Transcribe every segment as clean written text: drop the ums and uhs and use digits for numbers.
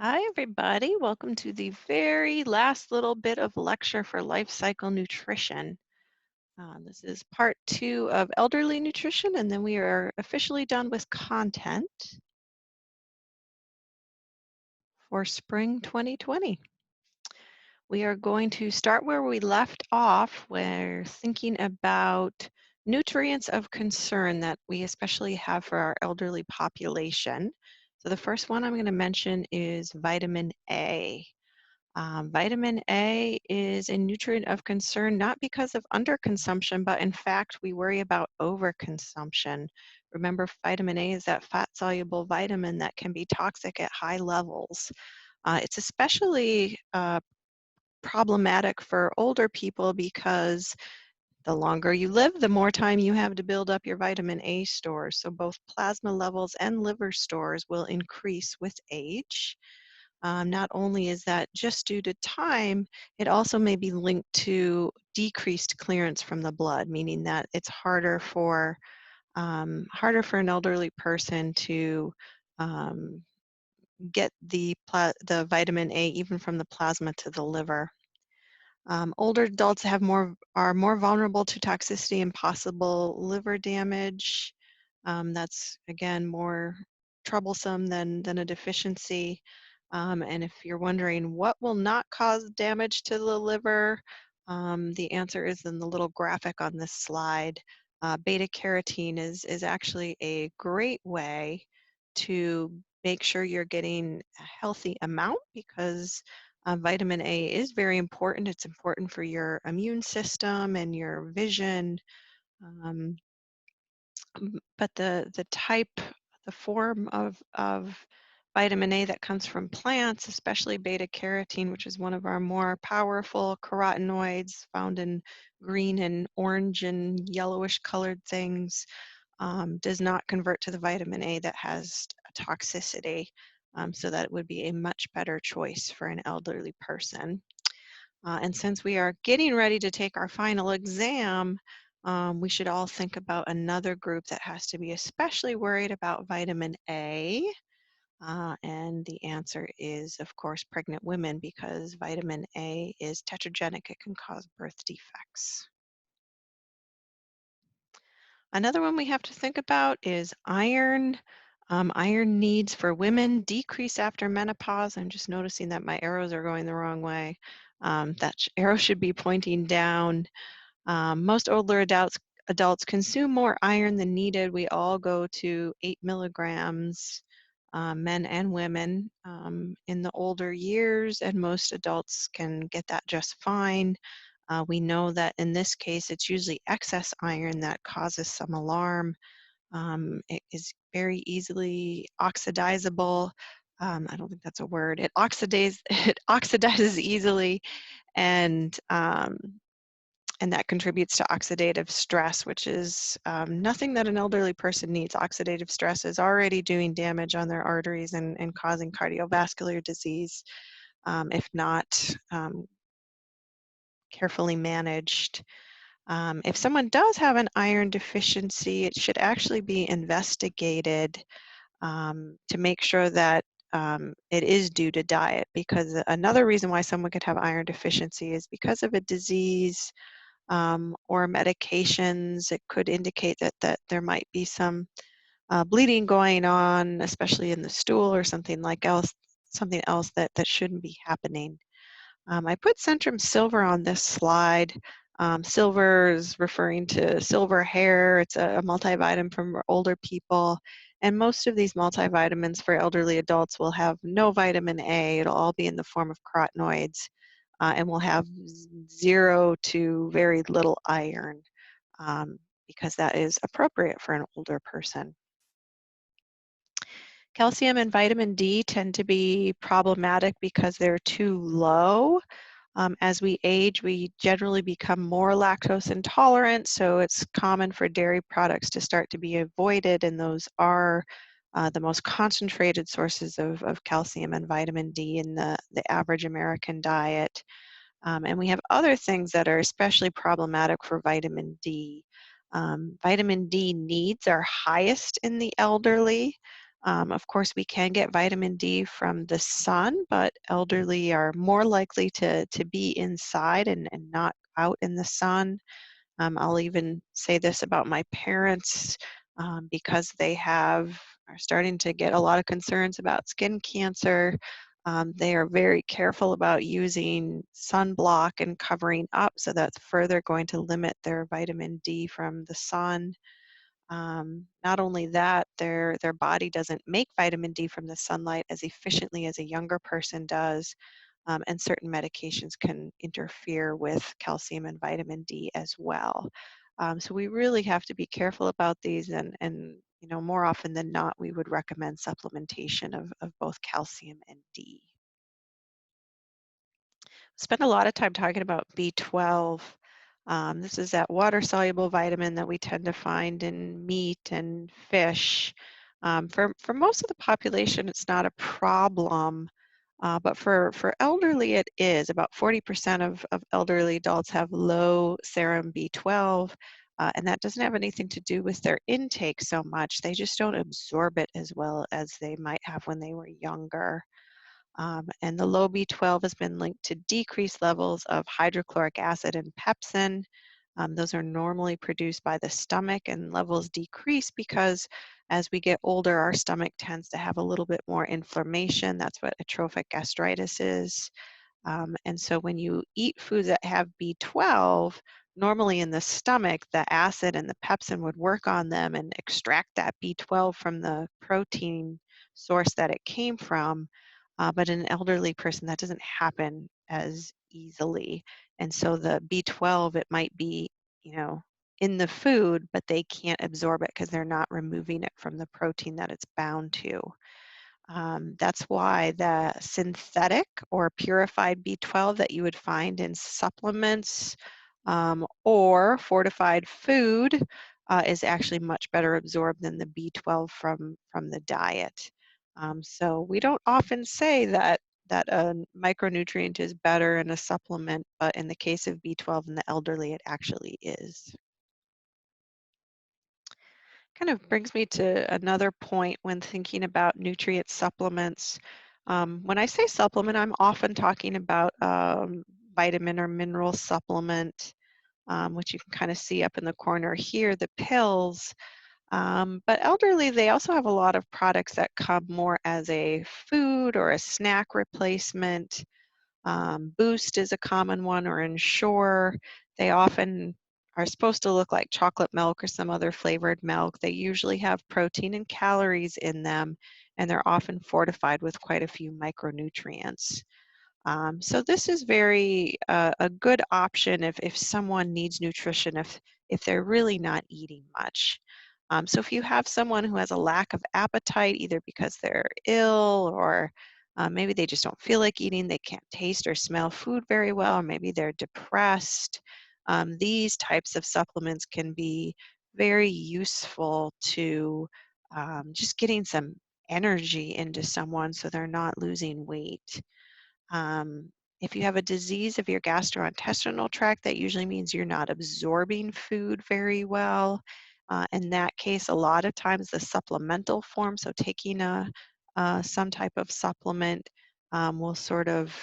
Hi, everybody. Welcome to the very last little bit of lecture for life cycle nutrition. This is part two of elderly nutrition, and then we are officially done with content for spring 2020. We are going to start where we left off. We're thinking about nutrients of concern that we especially have for our elderly population. So the first one I'm going to mention is vitamin A. Vitamin A is a nutrient of concern not because of underconsumption, but in fact, we worry about overconsumption. Remember, vitamin A is that fat soluble vitamin that can be toxic at high levels. It's especially problematic for older people because the longer you live, the more time you have to build up your vitamin A stores. So both plasma levels and liver stores will increase with age. Not only is that just due to time, it also may be linked to decreased clearance from the blood, meaning that it's harder for an elderly person to um, get the vitamin A even from the plasma to the liver. Older adults are more vulnerable to toxicity and possible liver damage. That's again more troublesome than a deficiency. And if you're wondering what will not cause damage to the liver, the answer is in the little graphic on this slide. Beta carotene is actually a great way to make sure you're getting a healthy amount because vitamin A is very important. It's important for your immune system and your vision. Um, but the form of vitamin A that comes from plants, especially beta carotene, which is one of our more powerful carotenoids found in green and orange and yellowish colored things, does not convert to the vitamin A that has a toxicity. So that would be a much better choice for an elderly person. And since we are getting ready to take our final exam, we should all think about another group that has to be especially worried about vitamin A. And the answer is, of course, pregnant women because vitamin A is tetragenic. It can cause birth defects. Another one we have to think about is iron. Iron needs for women decrease after menopause. I'm just noticing that my arrows are going the wrong way. Arrow should be pointing down. Most older adults consume more iron than needed. We all go to 8 milligrams, men and women, in the older years, and most adults can get that just fine. We know that in this case, it's usually excess iron that causes some alarm. It is very easily oxidizable. I don't think that's a word. It oxidizes easily, and and that contributes to oxidative stress, which is nothing that an elderly person needs. Oxidative stress is already doing damage on their arteries and causing cardiovascular disease if not carefully managed. If someone does have an iron deficiency, it should actually be investigated to make sure that it is due to diet, because another reason why someone could have iron deficiency is because of a disease or medications. It could indicate that there might be some bleeding going on, especially in the stool or something else that shouldn't be happening. I put Centrum Silver on this slide. Silver is referring to silver hair. It's a multivitamin for older people. And most of these multivitamins for elderly adults will have no vitamin A. It'll all be in the form of carotenoids and will have zero to very little iron because that is appropriate for an older person. Calcium and vitamin D tend to be problematic because they're too low. As we age, we generally become more lactose intolerant, so it's common for dairy products to start to be avoided, and those are the most concentrated sources of calcium and vitamin D in the average American diet. And we have other things that are especially problematic for vitamin D. Vitamin D needs are highest in the elderly. Of course, we can get vitamin D from the sun, but elderly are more likely to be inside and not out in the sun. I'll even say this about my parents because they are starting to get a lot of concerns about skin cancer. They are very careful about using sunblock and covering up, so that's further going to limit their vitamin D from the sun. Not only that, their body doesn't make vitamin D from the sunlight as efficiently as a younger person does, and certain medications can interfere with calcium and vitamin D as well. So we really have to be careful about these, and more often than not, we would recommend supplementation of both calcium and D. Spend a lot of time talking about B12. This is that water-soluble vitamin that we tend to find in meat and fish. For most of the population, it's not a problem, but for elderly, it is. About 40% of elderly adults have low serum B12, and that doesn't have anything to do with their intake so much. They just don't absorb it as well as they might have when they were younger. And the low B12 has been linked to decreased levels of hydrochloric acid and pepsin. Those are normally produced by the stomach, and levels decrease because as we get older, our stomach tends to have a little bit more inflammation. That's what atrophic gastritis is. And so when you eat foods that have B12, normally in the stomach, the acid and the pepsin would work on them and extract that B12 from the protein source that it came from. But in an elderly person, that doesn't happen as easily. And so the B12, it might be, you know, in the food, but they can't absorb it because they're not removing it from the protein that it's bound to. That's why the synthetic or purified B12 that you would find in supplements or fortified food is actually much better absorbed than the B12 from the diet. So we don't often say that a micronutrient is better in a supplement, but in the case of B12 in the elderly, it actually is. Kind of brings me to another point when thinking about nutrient supplements. When I say supplement, I'm often talking about vitamin or mineral supplement, which you can kind of see up in the corner here, the pills. But elderly, they also have a lot of products that come more as a food or a snack replacement. Boost is a common one, or Ensure. They often are supposed to look like chocolate milk or some other flavored milk. They usually have protein and calories in them, and they're often fortified with quite a few micronutrients. So this is very a good option if someone needs nutrition, if they're really not eating much. So if you have someone who has a lack of appetite, either because they're ill or maybe they just don't feel like eating, they can't taste or smell food very well, or maybe they're depressed, these types of supplements can be very useful to just getting some energy into someone so they're not losing weight. Um, if you have a disease of your gastrointestinal tract, that usually means you're not absorbing food very well. In that case, a lot of times the supplemental form, so taking some type of supplement, will sort of,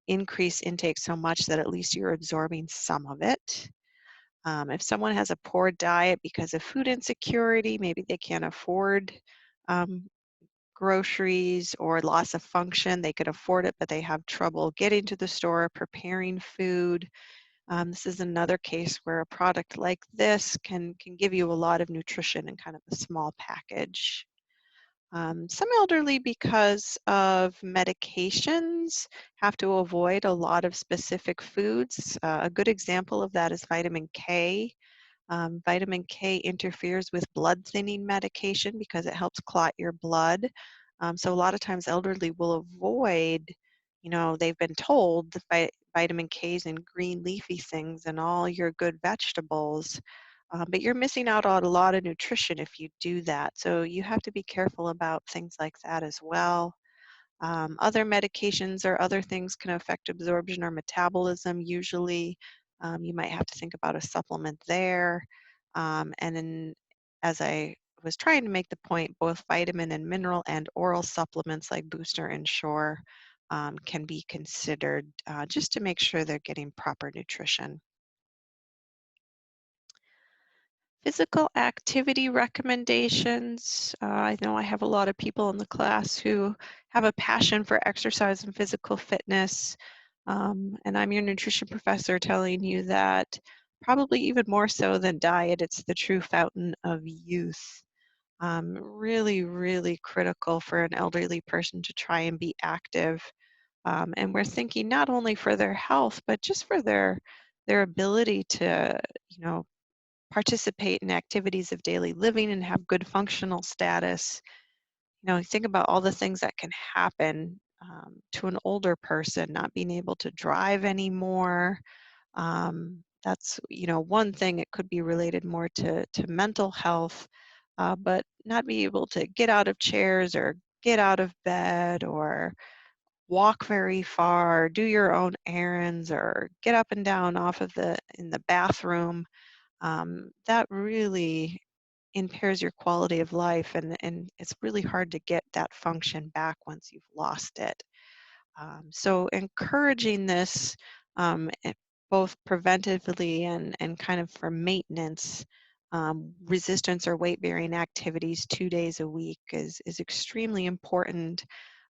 increase intake so much that at least you're absorbing some of it. If someone has a poor diet because of food insecurity, maybe they can't afford um, groceries or loss of function. They could afford it, but they have trouble getting to the store, preparing food. This is another case where a product like this can give you a lot of nutrition in kind of a small package. Some elderly, because of medications, have to avoid a lot of specific foods. A good example of that is vitamin K. Vitamin K interferes with blood thinning medication because it helps clot your blood. So a lot of times elderly will avoid, they've been told the vitamin K's in green leafy things and all your good vegetables. But you're missing out on a lot of nutrition if you do that. So you have to be careful about things like that as well. Other medications or other things can affect absorption or metabolism. Usually, you might have to think about a supplement there. And then, as I was trying to make the point both vitamin and mineral and oral supplements like Booster and Shore can be considered just to make sure they're getting proper nutrition. Physical activity recommendations. I know I have a lot of people in the class who have a passion for exercise and physical fitness. And I'm your nutrition professor telling you that probably even more so than diet, it's the true fountain of youth. Really, really critical for an elderly person to try and be active. And we're thinking not only for their health, but just for their ability to, you know, participate in activities of daily living and have good functional status. You know, think about all the things that can happen to an older person, not being able to drive anymore. That's, you know, one thing. It could be related more to mental health, but not be able to get out of chairs or get out of bed or walk very far, do your own errands, or get up and down off of the in the bathroom. That really impairs your quality of life, and it's really hard to get that function back once you've lost it. So encouraging this both preventively and kind of for maintenance, resistance or weight bearing activities 2 days a week is extremely important.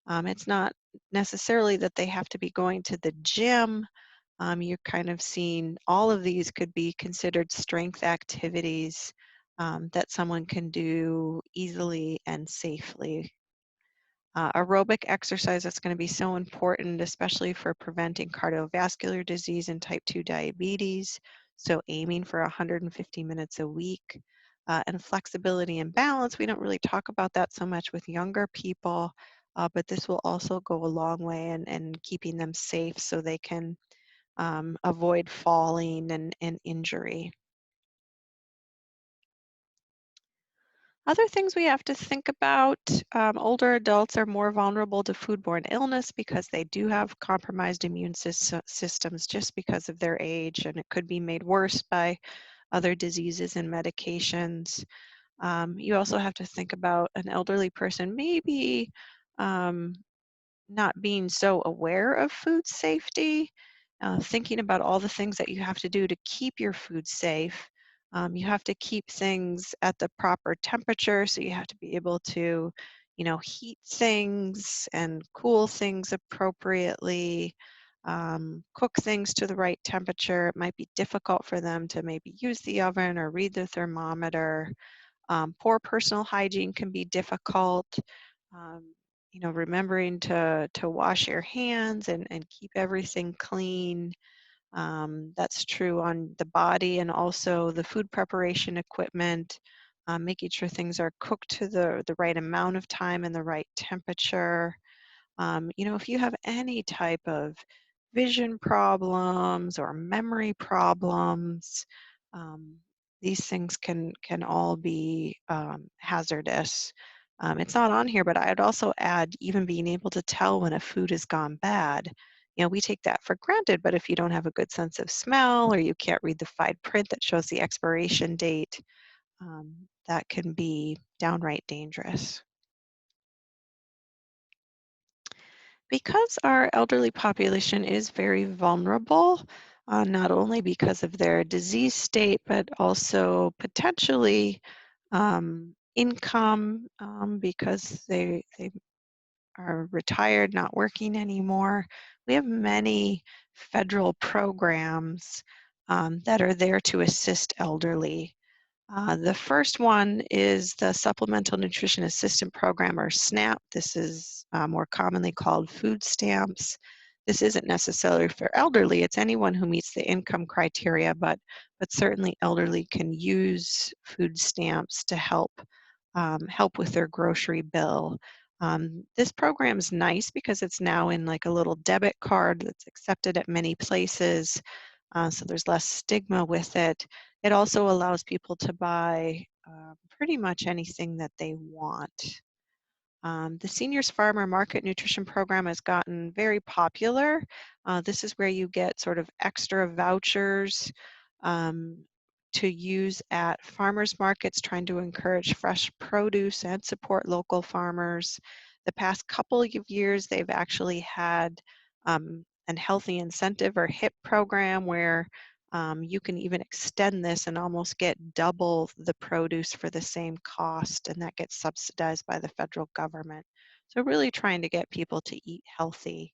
It's not necessarily that they have to be going to the gym. You're kind of seeing all of these could be considered strength activities that someone can do easily and safely. Aerobic exercise is going to be so important, especially for preventing cardiovascular disease and type 2 diabetes. So aiming for 150 minutes a week. And flexibility and balance, we don't really talk about that so much with younger people, but this will also go a long way in keeping them safe so they can avoid falling and injury. Other things we have to think about, older adults are more vulnerable to foodborne illness because they do have compromised immune systems just because of their age, and it could be made worse by other diseases and medications. You also have to think about an elderly person maybe um, not being so aware of food safety, thinking about all the things that you have to do to keep your food safe. You have to keep things at the proper temperature, so you have to be able to, you know, heat things and cool things appropriately, cook things to the right temperature. It might be difficult for them to maybe use the oven or read the thermometer. Poor personal hygiene can be difficult. Um, you know, remembering to wash your hands and keep everything clean. That's true on the body and also the food preparation equipment, making sure things are cooked to the right amount of time and the right temperature. You know, if you have any type of vision problems or memory problems, um, these things can all be hazardous. It's not on here, but I'd also add even being able to tell when a food has gone bad. You know, we take that for granted, but if you don't have a good sense of smell or you can't read the fine print that shows the expiration date, that can be downright dangerous. Because our elderly population is very vulnerable, not only because of their disease state, but also potentially income because they are retired, not working anymore. We have many federal programs that are there to assist elderly. The first one is the Supplemental Nutrition Assistance Program, or SNAP. This is more commonly called food stamps. This isn't necessarily for elderly, it's anyone who meets the income criteria, but certainly elderly can use food stamps to help with their grocery bill. This program is nice because it's now in like a little debit card that's accepted at many places, so there's less stigma with it. It also allows people to buy pretty much anything that they want. The Seniors Farmer Market Nutrition Program has gotten very popular. This is where you get sort of extra vouchers um, to use at farmers markets, trying to encourage fresh produce and support local farmers. The past couple of years, they've actually had an healthy incentive or HIP program where you can even extend this and almost get double the produce for the same cost, and that gets subsidized by the federal government. So really trying to get people to eat healthy.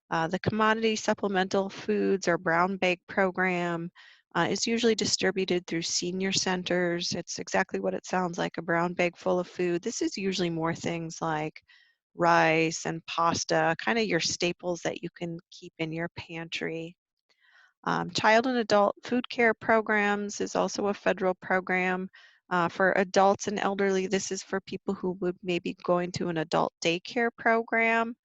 The commodity supplemental foods or brown bag program is usually distributed through senior centers. It's exactly what it sounds like, a brown bag full of food. This is usually more things like rice and pasta, kind of your staples that you can keep in your pantry. Child and adult food care programs is also a federal program. For adults and elderly, this is for people who would maybe going to an adult daycare program.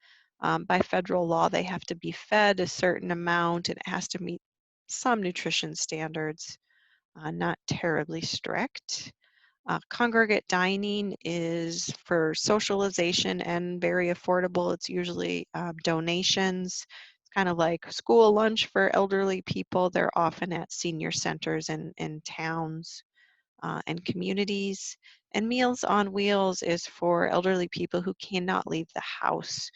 By federal law, they have to be fed a certain amount and it has to meet some nutrition standards, not terribly strict. Congregate dining is for socialization and very affordable. It's usually donations. It's kind of like school lunch for elderly people. They're often at senior centers and towns and communities. And Meals on Wheels is for elderly people who cannot leave the house.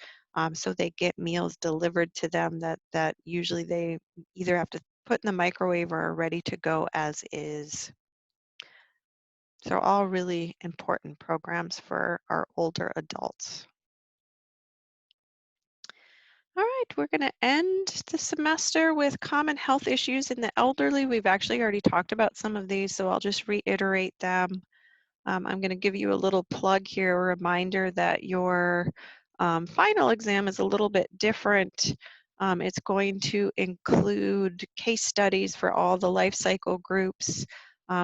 So they get meals delivered to them that usually they either have to put in the microwave or are ready to go as is. So all really important programs for our older adults. All right, we're going to end the semester with common health issues in the elderly. We've actually already talked about some of these, so I'll just reiterate them. I'm going to give you a little plug here, a reminder that your final exam is a little bit different. It's going to include case studies for all the life cycle groups.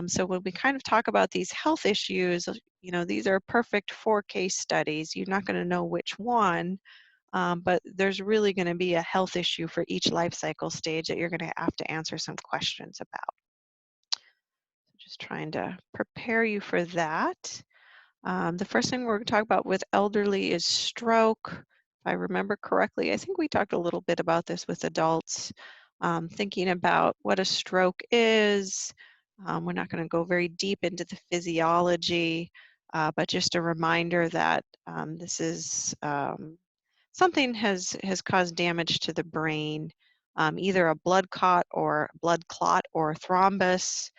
So when we kind of talk about these health issues, you know, these are perfect for case studies. You're not going to know which one, but there's really going to be a health issue for each life cycle stage that you're going to have to answer some questions about. Just trying to prepare you for that. The first thing we're going to talk about with elderly is stroke. If I remember correctly, I think we talked a little bit about this with adults, thinking about what a stroke is. We're not going to go very deep into the physiology, but just a reminder that this is something has caused damage to the brain, either a blood clot or thrombus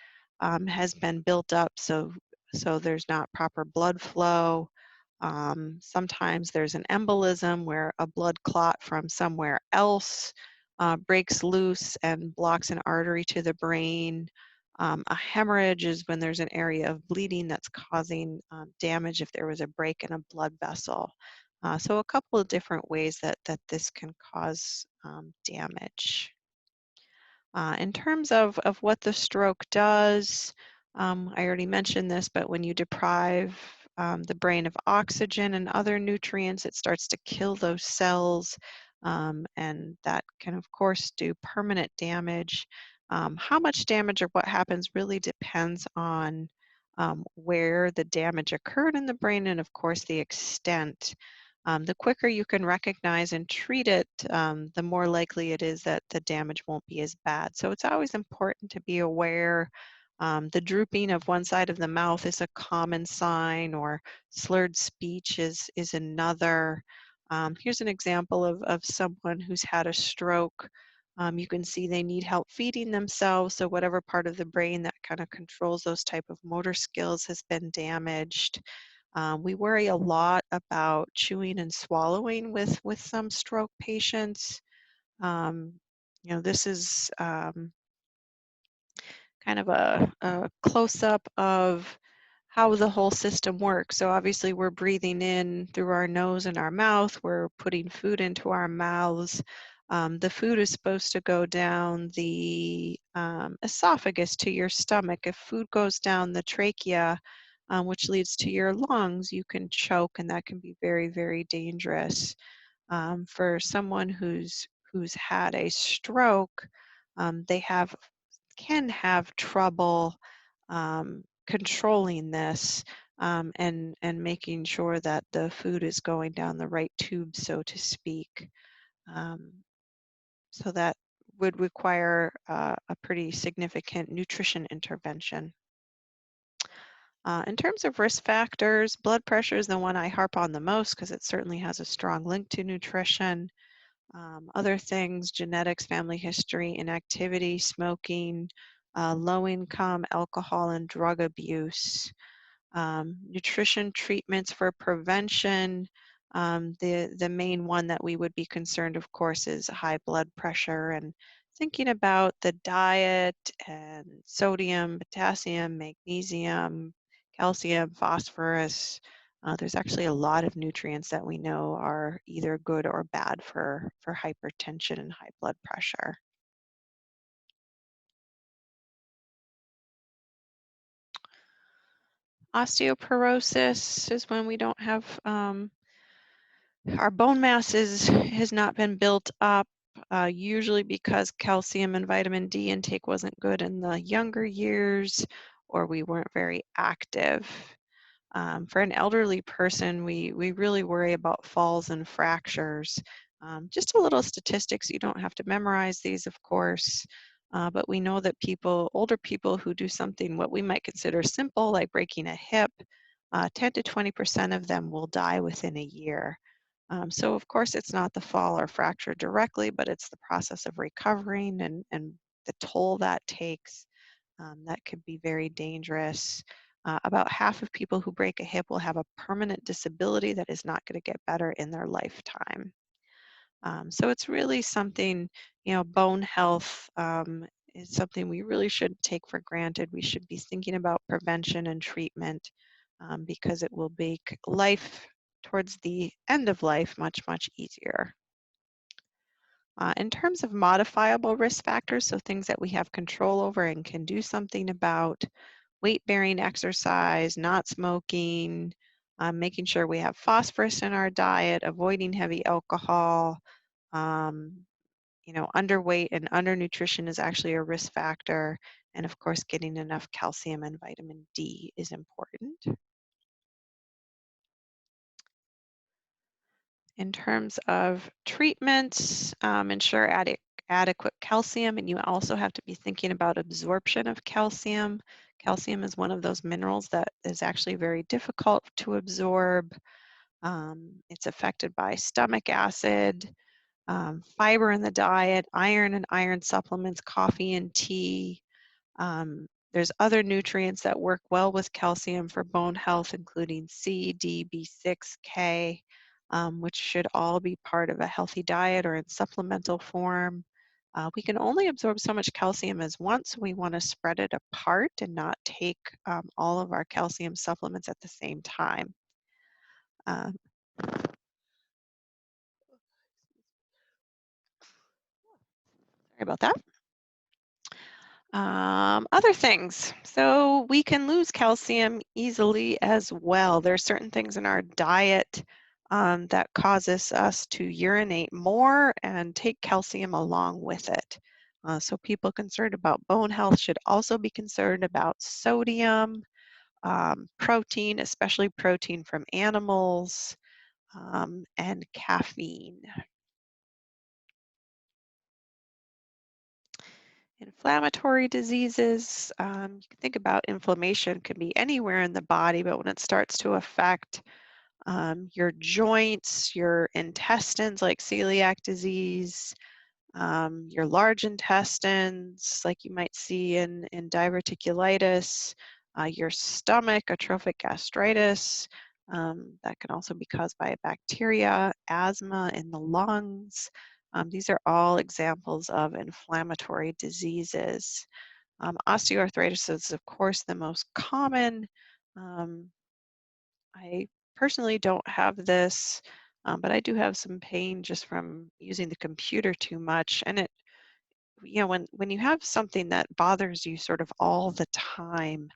has been built up, so there's not proper blood flow. Sometimes there's an embolism where a blood clot from somewhere else breaks loose and blocks an artery to the brain. A hemorrhage is when there's an area of bleeding that's causing damage if there was a break in a blood vessel. So a couple of different ways that this can cause damage. In terms of what the stroke does, I already mentioned this, but when you deprive the brain of oxygen and other nutrients, it starts to kill those cells, and that can, of course, do permanent damage. How much damage or what happens really depends on where the damage occurred in the brain and, of course, the extent. The quicker you can recognize and treat it, the more likely it is that the damage won't be as bad. So it's always important to be aware. The drooping of one side of the mouth is a common sign, or slurred speech is another. Here's an example of someone who's had a stroke. You can see they need help feeding themselves, so whatever part of the brain that kind of controls those type of motor skills has been damaged. We worry a lot about chewing and swallowing with some stroke patients. Um, you know, this is kind of a close-up of how the whole system works. So obviously we're breathing in through our nose and our mouth. We're putting food into our mouths. The food is supposed to go down the esophagus to your stomach. If food goes down the trachea, which leads to your lungs, you can choke, and that can be very, very dangerous. For someone who's had a stroke, they can have trouble controlling this, and making sure that the food is going down the right tube, so to speak. Um, so that would require a pretty significant nutrition intervention. In terms of risk factors, blood pressure is the one I harp on the most because it certainly has a strong link to nutrition. Other things, genetics, family history, inactivity, smoking, low income, alcohol and drug abuse, nutrition treatments for prevention. The main one that we would be concerned, of course, is high blood pressure and thinking about the diet and sodium, potassium, magnesium, calcium, phosphorus. There's actually a lot of nutrients that we know are either good or bad for hypertension and high blood pressure. Osteoporosis is when we don't have our bone mass has not been built up, usually because calcium and vitamin D intake wasn't good in the younger years, or we weren't very active. For an elderly person, we really worry about falls and fractures. Just a little statistics, you don't have to memorize these, of course, but we know that older people who do something what we might consider simple, like breaking a hip, 10 to 20% of them will die within a year. So of course it's not the fall or fracture directly, but it's the process of recovering and the toll that takes. That could be very dangerous. About half of people who break a hip will have a permanent disability that is not going to get better in their lifetime. So it's really something, bone health is something we really shouldn't take for granted. We should be thinking about prevention and treatment because it will make life towards the end of life much, much easier. In terms of modifiable risk factors, so things that we have control over and can do something about, weight-bearing exercise, not smoking, making sure we have phosphorus in our diet, avoiding heavy alcohol, um, underweight and undernutrition is actually a risk factor. And of course, getting enough calcium and vitamin D is important. In terms of treatments, ensure adequate calcium, and you also have to be thinking about absorption of calcium. Calcium is one of those minerals that is actually very difficult to absorb. It's affected by stomach acid, fiber in the diet, iron and iron supplements, coffee and tea. There's other nutrients that work well with calcium for bone health, including C, D, B6, K, which should all be part of a healthy diet or in supplemental form. We can only absorb so much calcium as once. We want to spread it apart and not take all of our calcium supplements at the same time. Sorry about that. Other things. So we can lose calcium easily as well. There are certain things in our diet that causes us to urinate more and take calcium along with it. So people concerned about bone health should also be concerned about sodium, protein, especially protein from animals, and caffeine. Inflammatory diseases, you can think about inflammation can be anywhere in the body, but when it starts to affect your joints, your intestines like celiac disease, your large intestines like you might see in diverticulitis, your stomach, atrophic gastritis, that can also be caused by a bacteria, asthma in the lungs. These are all examples of inflammatory diseases. Osteoarthritis is, of course, the most common. Um, I personally don't have this, but I do have some pain just from using the computer too much. And when you have something that bothers you sort of all the time,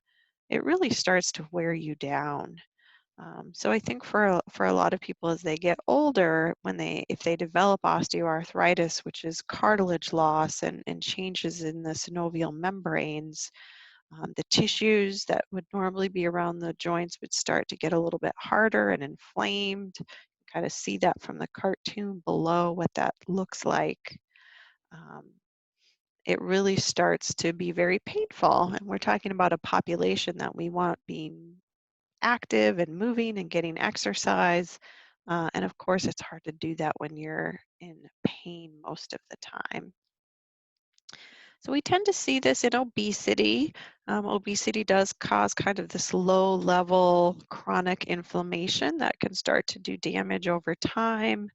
it really starts to wear you down. So I think for a lot of people as they get older, if they develop osteoarthritis, which is cartilage loss and changes in the synovial membranes, the tissues that would normally be around the joints would start to get a little bit harder and inflamed. You kind of see that from the cartoon below, what that looks like. Um, it really starts to be very painful. And we're talking about a population that we want being active and moving and getting exercise. And of course, it's hard to do that when you're in pain most of the time. So we tend to see this in obesity. Obesity does cause kind of this low level chronic inflammation that can start to do damage over time.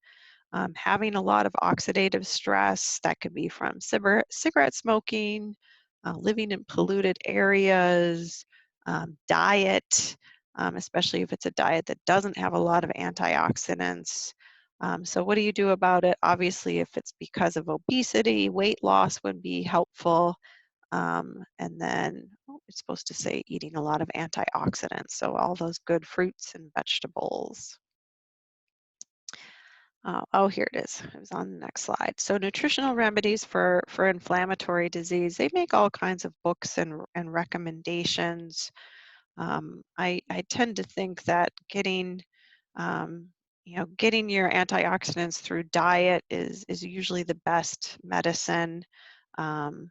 Having a lot of oxidative stress that could be from cigarette smoking, living in polluted areas, diet, especially if it's a diet that doesn't have a lot of antioxidants. So what do you do about it? Obviously, if it's because of obesity, weight loss would be helpful. And then it's supposed to say eating a lot of antioxidants, so all those good fruits and vegetables. Oh, here it is. It was on the next slide. So nutritional remedies for inflammatory disease. They make all kinds of books and recommendations. I tend to think that um, getting your antioxidants through diet is usually the best medicine. Um,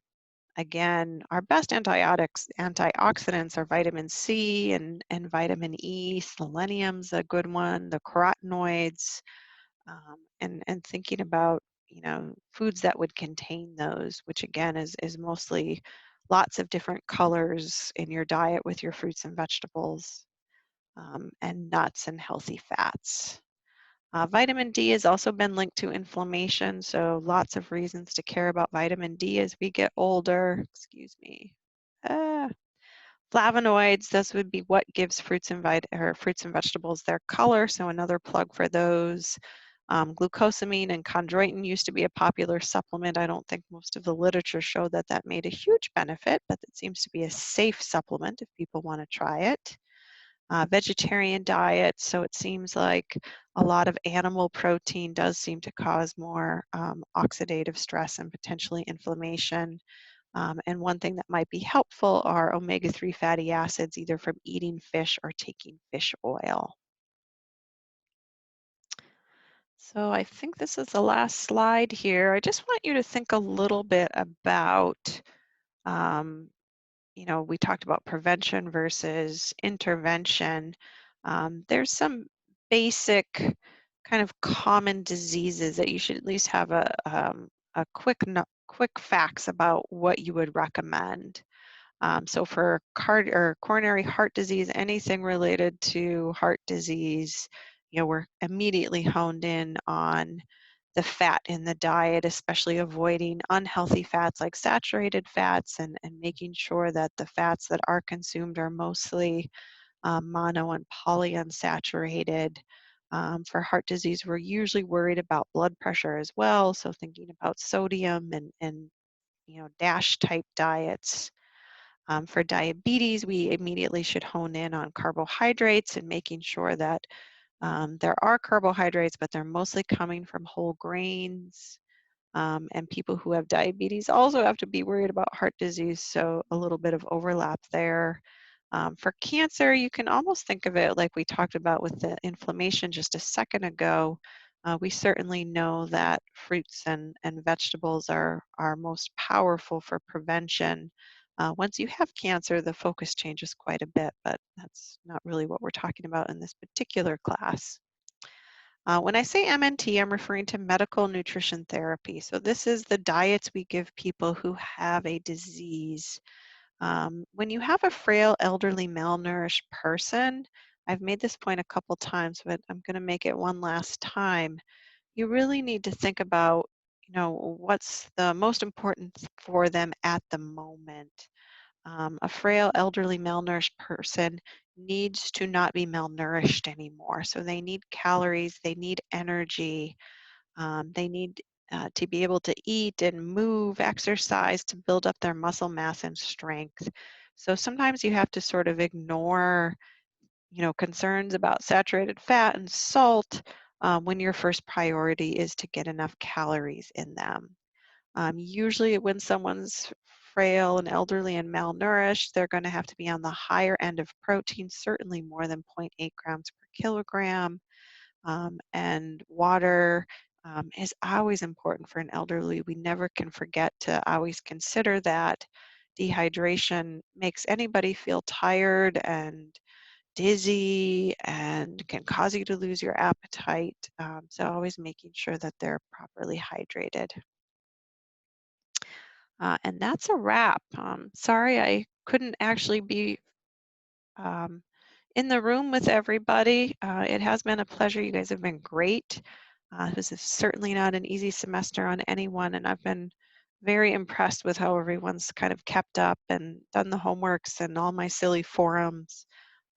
Again, our best antioxidants are vitamin C and vitamin E. Selenium's a good one. The carotenoids, and thinking about foods that would contain those, which again is mostly lots of different colors in your diet with your fruits and vegetables, and nuts and healthy fats. Vitamin D has also been linked to inflammation, so lots of reasons to care about vitamin D as we get older. Excuse me. Ah, Flavonoids, this would be what gives fruits and vegetables their color, so another plug for those. Glucosamine and chondroitin used to be a popular supplement. I don't think most of the literature showed that that made a huge benefit, but it seems to be a safe supplement if people want to try it. Vegetarian diet, so it seems like a lot of animal protein does seem to cause more oxidative stress and potentially inflammation. And one thing that might be helpful are omega-3 fatty acids, either from eating fish or taking fish oil. So I think this is the last slide here. I just want you to think a little bit about, um, we talked about prevention versus intervention. There's some basic kind of common diseases that you should at least have a quick facts about what you would recommend. So for coronary heart disease, anything related to heart disease, we're immediately honed in on the fat in the diet, especially avoiding unhealthy fats like saturated fats and making sure that the fats that are consumed are mostly mono and polyunsaturated. For heart disease, we're usually worried about blood pressure as well, so thinking about sodium and DASH type diets. For diabetes, we immediately should hone in on carbohydrates and making sure that there are carbohydrates, but they're mostly coming from whole grains. And people who have diabetes also have to be worried about heart disease, so a little bit of overlap there. For cancer, you can almost think of it like we talked about with the inflammation just a second ago. We certainly know that fruits and vegetables are most powerful for prevention. Once you have cancer, the focus changes quite a bit, but that's not really what we're talking about in this particular class. When I say MNT, I'm referring to medical nutrition therapy. So this is the diets we give people who have a disease. When you have a frail, elderly, malnourished person, I've made this point a couple times, but I'm going to make it one last time. You really need to think about, what's the most important for them at the moment. A frail, elderly, malnourished person needs to not be malnourished anymore. So they need calories, they need energy, they need to be able to eat and move, exercise to build up their muscle mass and strength. So sometimes you have to sort of ignore, concerns about saturated fat and salt when your first priority is to get enough calories in them. Usually when someone's frail and elderly and malnourished, they're going to have to be on the higher end of protein, certainly more than 0.8 grams per kilogram, and water. is always important for an elderly. We never can forget to always consider that dehydration makes anybody feel tired and dizzy and can cause you to lose your appetite. So always making sure that they're properly hydrated. And that's a wrap. Sorry I couldn't actually be um, in the room with everybody. It has been a pleasure. You guys have been great. This is certainly not an easy semester on anyone, and I've been very impressed with how everyone's kind of kept up and done the homeworks and all my silly forums.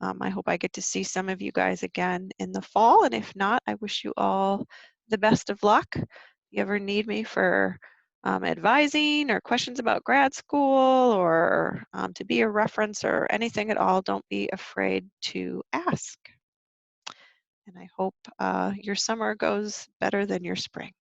I hope I get to see some of you guys again in the fall, and if not, I wish you all the best of luck. If you ever need me for advising or questions about grad school or to be a reference or anything at all, don't be afraid to ask. And I hope your summer goes better than your spring.